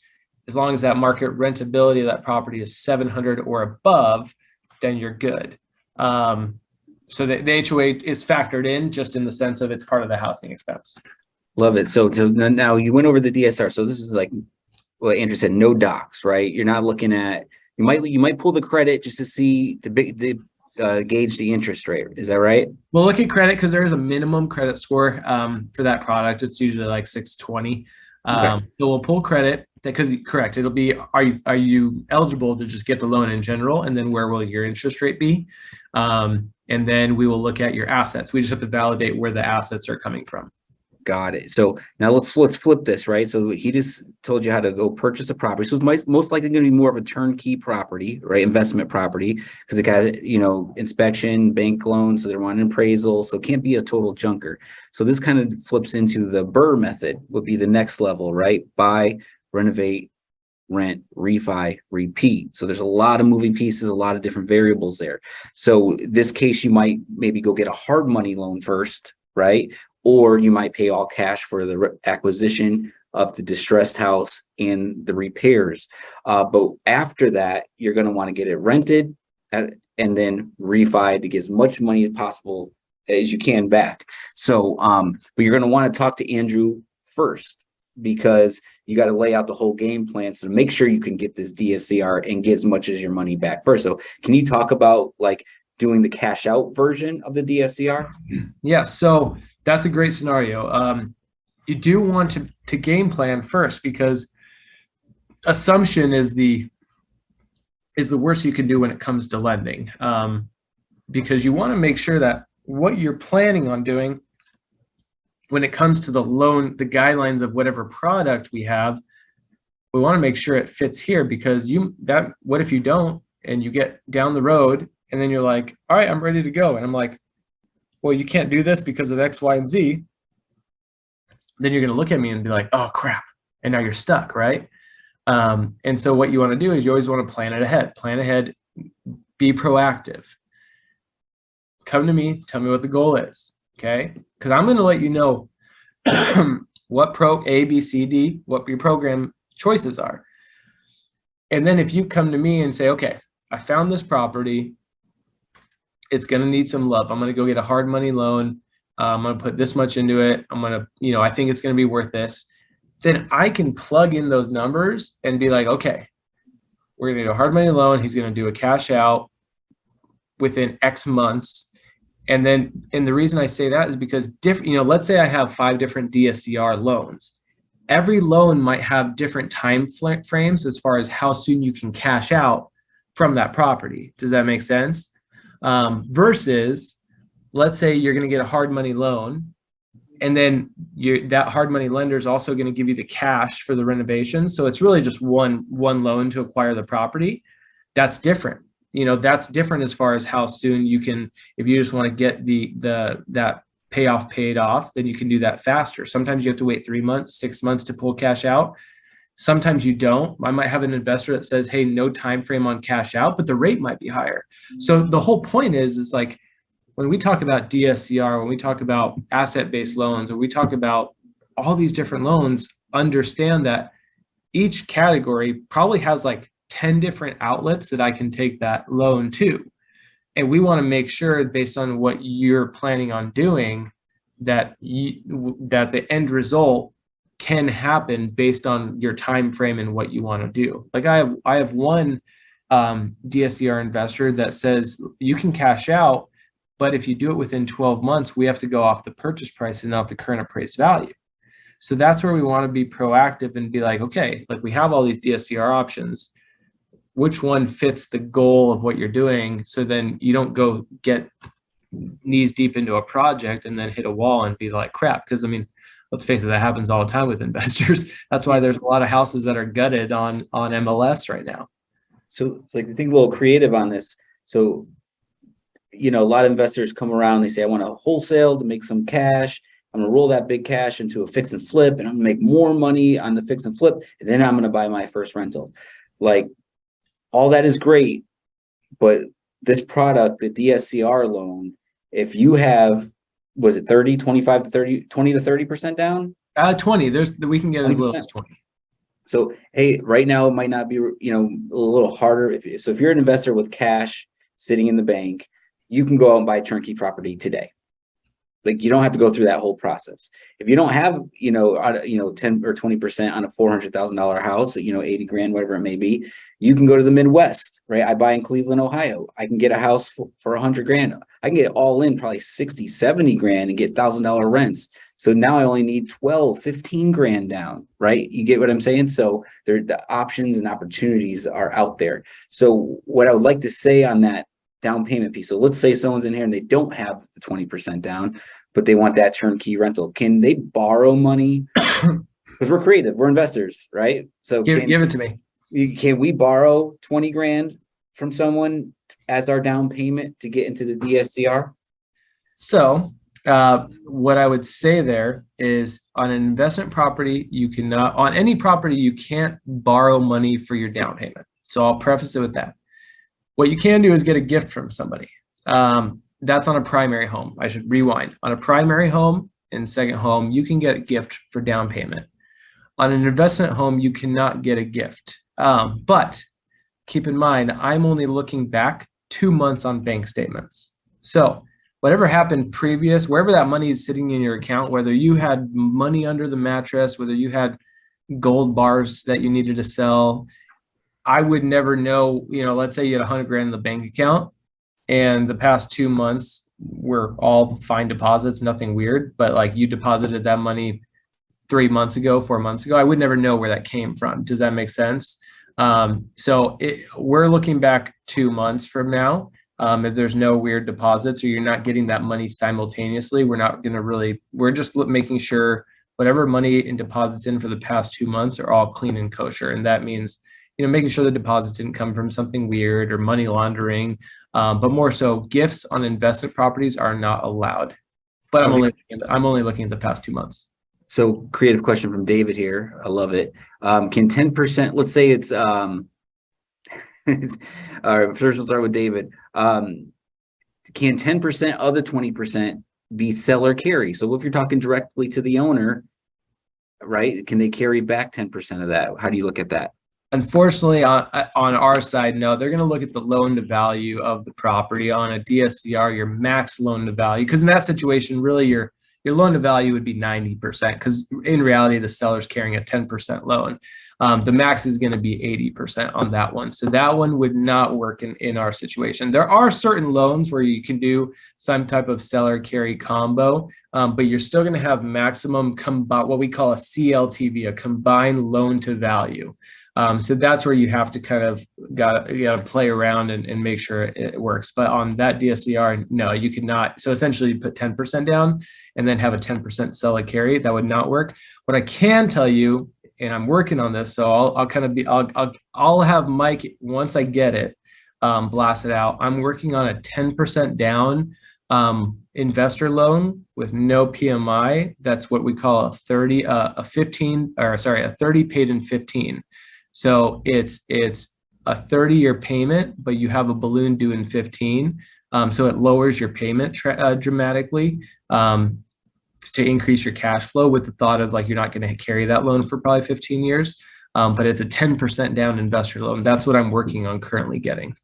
as long as that market rentability of that property is 700 or above, then you're good. So the HOA is factored in just in the sense of it's part of the housing expense. Love it. So now you went over the DSR. So this is like what Andrew said, no docs, right? You're not looking at, you might pull the credit just to see gauge the interest rate. Is that right? We'll look at credit because there is a minimum credit score for that product. It's usually like 620. Okay. So we'll pull credit because correct. It'll be, are you eligible to just get the loan in general? And then where will your interest rate be? And then we will look at your assets. We just have to validate where the assets are coming from. Got it. So now let's flip this, right? So he just told you how to go purchase a property. So it's most likely going to be more of a turnkey property, right? Investment property, because it got, inspection, bank loans. So they're wanting appraisal. So it can't be a total junker. So this kind of flips into the BRRRR method would be the next level, right? Buy, renovate, rent, refi, repeat. So there's a lot of moving pieces, a lot of different variables there. So this case, you might maybe go get a hard money loan first, right? Or you might pay all cash for the acquisition of the distressed house and the repairs. But after that, you're going to want to get it rented and then refi to get as much money as possible as you can back. So, but you're going to want to talk to Andrew first, because you got to lay out the whole game plan. So make sure you can get this DSCR and get as much as your money back first. So can you talk about like doing the cash out version of the DSCR? Yeah. So that's a great scenario. you do want to game plan first, because assumption is the worst you can do when it comes to lending, because you want to make sure that what you're planning on doing when it comes to the loan, the guidelines of whatever product we have, we want to make sure it fits here, because what if you don't, and you get down the road and then you're like, all right, I'm ready to go. And I'm like, well, you can't do this because of X, Y, and Z. Then you're going to look at me and be like, oh crap. And now you're stuck, right? And so what you want to do is you always want to plan ahead, be proactive. Come to me, tell me what the goal is. Okay. Because I'm going to let you know what A, B, C, D, what your program choices are. And then if you come to me and say, okay, I found this property, it's going to need some love. I'm going to go get a hard money loan. I'm going to put this much into it. I'm going to, I think it's going to be worth this. Then I can plug in those numbers and be like, okay, we're going to do a hard money loan. He's going to do a cash out within X months. And the reason I say that is because let's say I have 5 different DSCR loans. Every loan might have different time frames as far as how soon you can cash out from that property. Does that make sense? Versus, let's say you're going to get a hard money loan, and then that hard money lender is also going to give you the cash for the renovation. So it's really just one loan to acquire the property. That's different. That's different as far as how soon you can, if you just want to get that payoff paid off, then you can do that faster. Sometimes you have to wait 3 months, 6 months to pull cash out. Sometimes you don't. I might have an investor that says, hey, no time frame on cash out, but the rate might be higher. So the whole point is like, when we talk about DSCR, when we talk about asset-based loans, when we talk about all these different loans, understand that each category probably has like 10 different outlets that I can take that loan to. And we want to make sure, based on what you're planning on doing, that that the end result can happen based on your time frame and what you want to do. Like I have one DSCR investor that says you can cash out, but if you do it within 12 months, we have to go off the purchase price and not the current appraised value. So that's where we want to be proactive and be like, okay, like we have all these DSCR options. Which one fits the goal of what you're doing? So then you don't go get knees deep into a project and then hit a wall and be like, crap. Because let's face it, that happens all the time with investors. That's why there's a lot of houses that are gutted on MLS right now. So it's like, to think a little creative on this. So, a lot of investors come around, they say, I want to wholesale to make some cash. I'm going to roll that big cash into a fix and flip, and I'm going to make more money on the fix and flip. And then I'm going to buy my first rental. Like, all that is great. But this product, the DSCR loan, if you have, was it 30, 25 to 30, 20 to 30% down? 20, we can get as little as 20. So, hey, right now it might not be, a little harder. If you're an investor with cash sitting in the bank, you can go out and buy turnkey property today. Like, you don't have to go through that whole process. If you don't have, 10 or 20% on a $400,000 house, 80 grand, whatever it may be, you can go to the Midwest, right? I buy in Cleveland, Ohio. I can get a house for 100 grand. I can get it all in probably 60, 70 grand and get $1,000 rents. So now I only need 12, 15 grand down, right? You get what I'm saying? So the options and opportunities are out there. So what I would like to say on that down payment piece. So let's say someone's in here and they don't have the 20% down, but they want that turnkey rental. Can they borrow money? Because we're creative, we're investors, right? So give it to me. Can we borrow 20 grand from someone as our down payment to get into the DSCR? So what I would say there is, on an investment property, you cannot, on any property, you can't borrow money for your down payment. So I'll preface it with that. What you can do is get a gift from somebody. That's on a primary home. I should rewind. On a primary home and second home, you can get a gift for down payment. On an investment home, you cannot get a gift. But keep in mind, I'm only looking back 2 months on bank statements. So whatever happened previous, wherever that money is sitting in your account, whether you had money under the mattress, whether you had gold bars that you needed to sell, I would never know. Let's say you had 100 grand in the bank account and the past 2 months were all fine deposits, nothing weird, but like you deposited that money 3 months ago, 4 months ago, I would never know where that came from. Does that make sense? So we're looking back 2 months from now. If there's no weird deposits or you're not getting that money simultaneously, we're just making sure whatever money and deposits in for the past 2 months are all clean and kosher. And that means, making sure the deposits didn't come from something weird or money laundering. But more so, gifts on investment properties are not allowed. But I'm only looking at the past 2 months. So creative question from David here. I love it. Can 10%, let's say it's, all right, first we'll start with David. Can 10% of the 20% be seller carry? So if you're talking directly to the owner, right, can they carry back 10% of that? How do you look at that? Unfortunately, on our side, no, they're going to look at the loan to value of the property on a DSCR, your max loan to value. Because in that situation, really your loan to value would be 90%, because in reality, the seller's carrying a 10% loan. The max is going to be 80% on that one. So that one would not work in our situation. There are certain loans where you can do some type of seller carry combo, but you're still going to have maximum what we call a CLTV, a combined loan to value. So that's where you have to kind of gotta play around and make sure it works. But on that DSCR, no, you could not. So essentially you put 10% down and then have a 10% seller carry. That would not work. What I can tell you, and I'm working on this, so I'll have Mike, once I get it, blast it out. I'm working on a 10% down investor loan with no PMI. That's what we call a 30 paid in 15. So it's a 30-year payment, but you have a balloon due in 15. So it lowers your payment dramatically to increase your cash flow, with the thought of, like, you're not going to carry that loan for probably 15 years. But it's a 10% down investor loan. That's what I'm working on currently getting.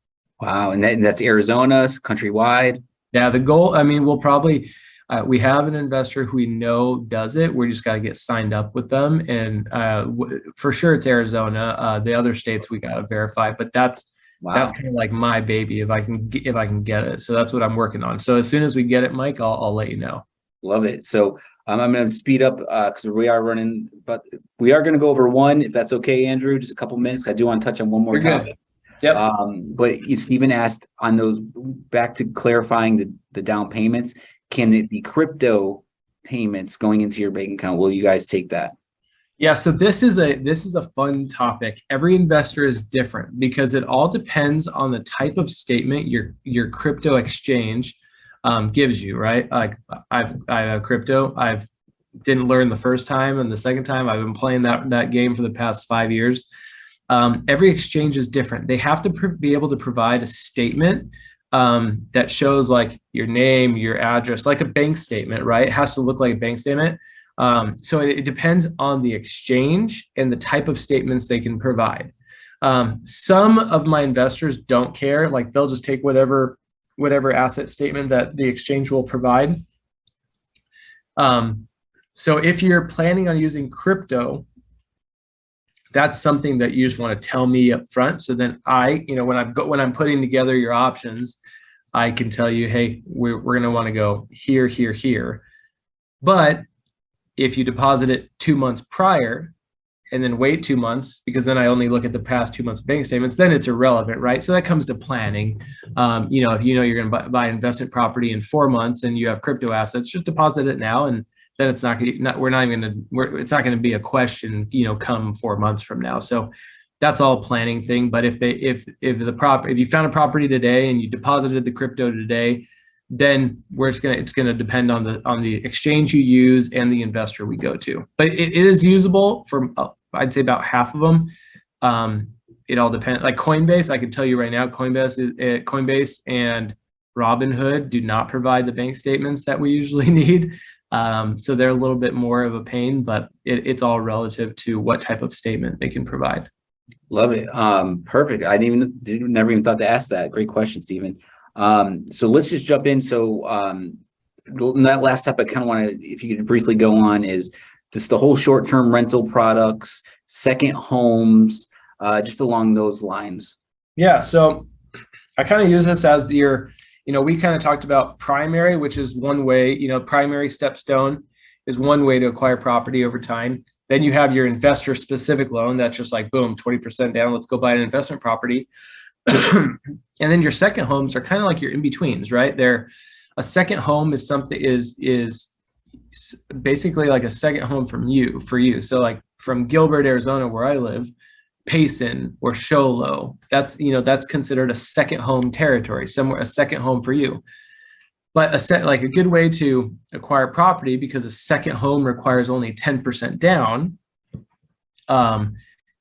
Wow. And that's Arizona, countrywide? Yeah, the goal, I mean, we'll probably, we have an investor who we know does it. We just got to get signed up with them. And for sure it's Arizona. The other states we got to verify, but that's kind of like my baby if I can get it. So that's what I'm working on. So as soon as we get it, Mike, I'll let you know. Love it. So I'm going to speed up because we are running, but we are going to go over one, if that's okay, Andrew, just a couple minutes. I do want to touch on one more topic. Yep. But Stephen asked on those, back to clarifying the down payments, can it be crypto payments going into your bank account? Will you guys take that? Yeah, so this is a fun topic. Every investor is different because it all depends on the type of statement your crypto exchange gives you, right? Like I have crypto. Didn't learn the first time, and the second time I've been playing that game for the past 5 years. Every exchange is different. They have to be able to provide a statement that shows, like, your name, your address, like a bank statement, right? It has to look like a bank statement. So it depends on the exchange and the type of statements they can provide. Some of my investors don't care, like they'll just take whatever asset statement that the exchange will provide. So if you're planning on using crypto, that's something that you just want to tell me up front. So then when I'm putting together your options, I can tell you, hey, we're going to want to go here, here, here. But if you deposit it 2 months prior and then wait 2 months, because then I only look at the past 2 months bank statements, then it's irrelevant, right? So that comes to planning. If you're going to buy investment property in 4 months and you have crypto assets, just deposit it now, and then it's not going to be a question, come 4 months from now. So that's all a planning thing. But if you found a property today and you deposited the crypto today, then it's going to depend on the exchange you use and the investor we go to. But it is usable for, I'd say, about half of them. It all depends. Like Coinbase, I can tell you right now, Coinbase and Robinhood do not provide the bank statements that we usually need. So they're a little bit more of a pain, but it's all relative to what type of statement they can provide. Love it. Perfect. I never even thought to ask that. Great question, Stephen. So let's just jump in. So that last step I kind of want to, if you could briefly go on, is just the whole short-term rental products, second homes, just along those lines. Yeah. So I kind of use this as we kind of talked about primary, which is one way, primary stepstone is one way to acquire property over time. Then you have your investor specific loan that's just like, boom, 20% down, let's go buy an investment property. And then your second homes are kind of like your in-betweens, right? They're a second home is something is basically like a second home for you. So like from Gilbert, Arizona, where I live, Payson or Show Low, that's considered a second home territory, somewhere a second home for you. But like a good way to acquire property, because a second home requires only 10% down,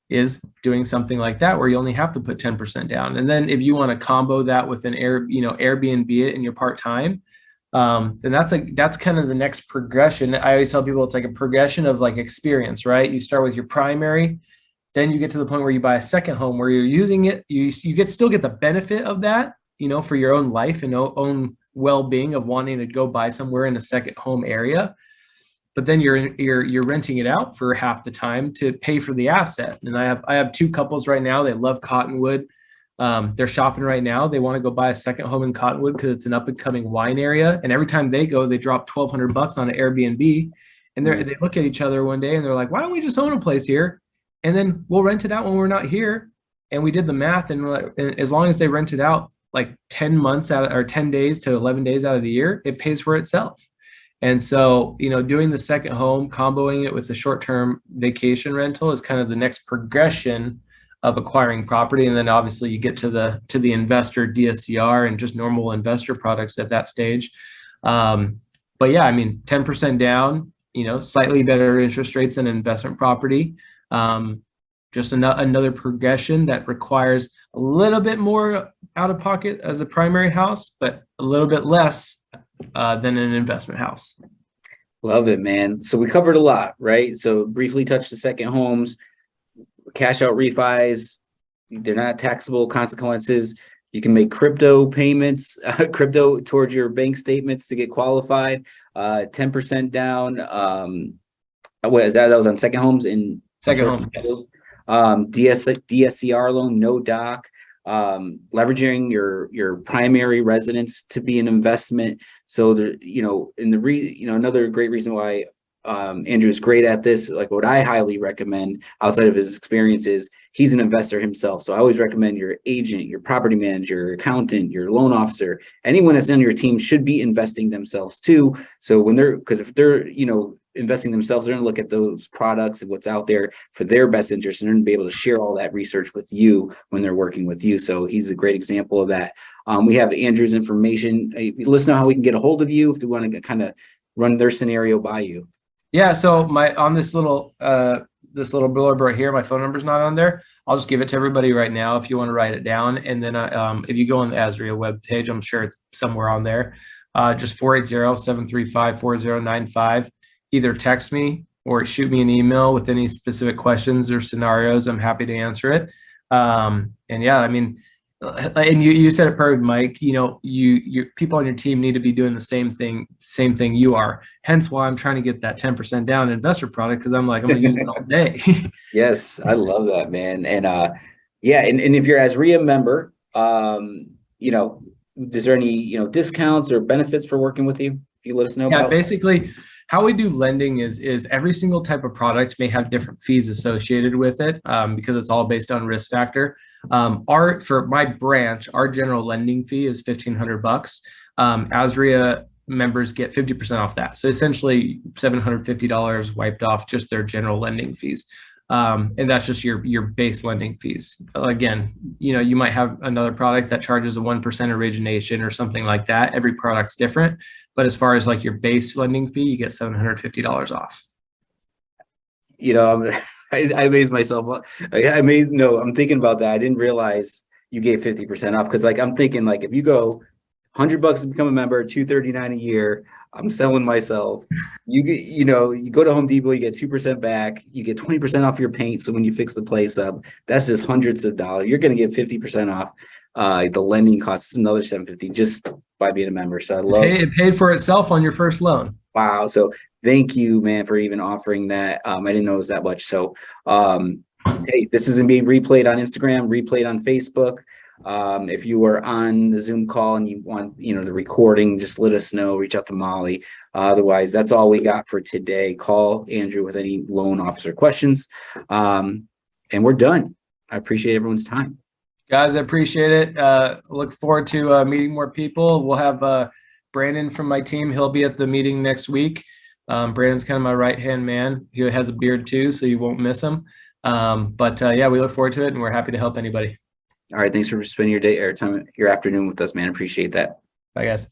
is doing something like that where you only have to put 10% down. And then if you want to combo that with an Airbnb it in your part-time, then that's kind of the next progression. I always tell people it's like a progression of like experience, right? You start with your primary, then you get to the point where you buy a second home where you're using it. You still get the benefit of that, for your own life and own well-being of wanting to go buy somewhere in a second home area. But then you're renting it out for half the time to pay for the asset. And I have two couples right now. They love Cottonwood. They're shopping right now. They want to go buy a second home in Cottonwood because it's an up and coming wine area. And every time they go, they drop $1,200 on an Airbnb. And they look at each other one day and they're like, why don't we just own a place here? And then we'll rent it out when we're not here. And we did the math, and as long as they rent it out like 10 months out, or 10 days to 11 days out of the year, it pays for itself. And so, doing the second home, comboing it with the short-term vacation rental is kind of the next progression of acquiring property. And then obviously you get to the investor DSCR and just normal investor products at that stage. But yeah, 10% down, slightly better interest rates than investment property. Just another progression that requires a little bit more out of pocket as a primary house, but a little bit less than an investment house. Love it, man. So we covered a lot, right? So briefly touched the second homes, cash out refis. They're not taxable consequences. You can make crypto payments, crypto towards your bank statements to get qualified. 10% down. What is that? That was on second homes in second home. Yes. DSCR loan, no doc. Leveraging your primary residence to be an investment. So there, another great reason why Andrew is great at this, like what I highly recommend outside of his experience, is he's an investor himself. So I always recommend your agent, your property manager, your accountant, your loan officer, anyone that's on your team should be investing themselves too. So because if they're, investing themselves, they're going to look at those products and what's out there for their best interest, and they're going to be able to share all that research with you when they're working with you. So he's a great example of that. We have Andrew's information. Let us know how we can get a hold of you if they want to kind of run their scenario by you. Yeah. So on this little blurb right here, my phone number's not on there. I'll just give it to everybody right now if you want to write it down. And then if you go on the AZREIA webpage, I'm sure it's somewhere on there. Just 480-735-4095. Either text me or shoot me an email with any specific questions or scenarios. I'm happy to answer it. And yeah, and you said it perfect, Mike. You people on your team need to be doing the same thing you are. Hence why I'm trying to get that 10% down investor product, because I'm gonna use it all day. Yes, I love that, man. And yeah, and if you're AZREIA member, is there any discounts or benefits for working with you? If you let us know about. Basically, how we do lending is every single type of product may have different fees associated with it, because it's all based on risk factor. For my branch, our general lending fee is $1,500. AZREIA members get 50% off that. So essentially $750 wiped off just their general lending fees. And that's just your base lending fees. Again, you might have another product that charges a 1% origination or something like that. Every product's different. But as far as like your base lending fee, you get $750 off. I amazed myself. I'm thinking about that. I didn't realize you gave 50% off, because I'm thinking if you go $100 to become a member, $239 a year, I'm selling myself. You go to Home Depot, you get 2% back, you get 20% off your paint. So when you fix the place up, that's just hundreds of dollars. You're going to get 50% off. The lending costs another $750 just by being a member. So I love it. Paid for itself on your first loan. Wow. So thank you, man, for even offering that. I didn't know it was that much. So hey, this is gonna be replayed on Instagram, replayed on Facebook. If you are on the Zoom call and you want, the recording, just let us know, reach out to Molly. Otherwise, that's all we got for today. Call Andrew with any loan officer questions. And we're done. I appreciate everyone's time. Guys, I appreciate it. Look forward to meeting more people. We'll have Brandon from my team. He'll be at the meeting next week. Brandon's kind of my right-hand man. He has a beard too, so you won't miss him. Yeah, we look forward to it, and we're happy to help anybody. All right. Thanks for spending your day or time, your afternoon with us, man. Appreciate that. Bye, guys.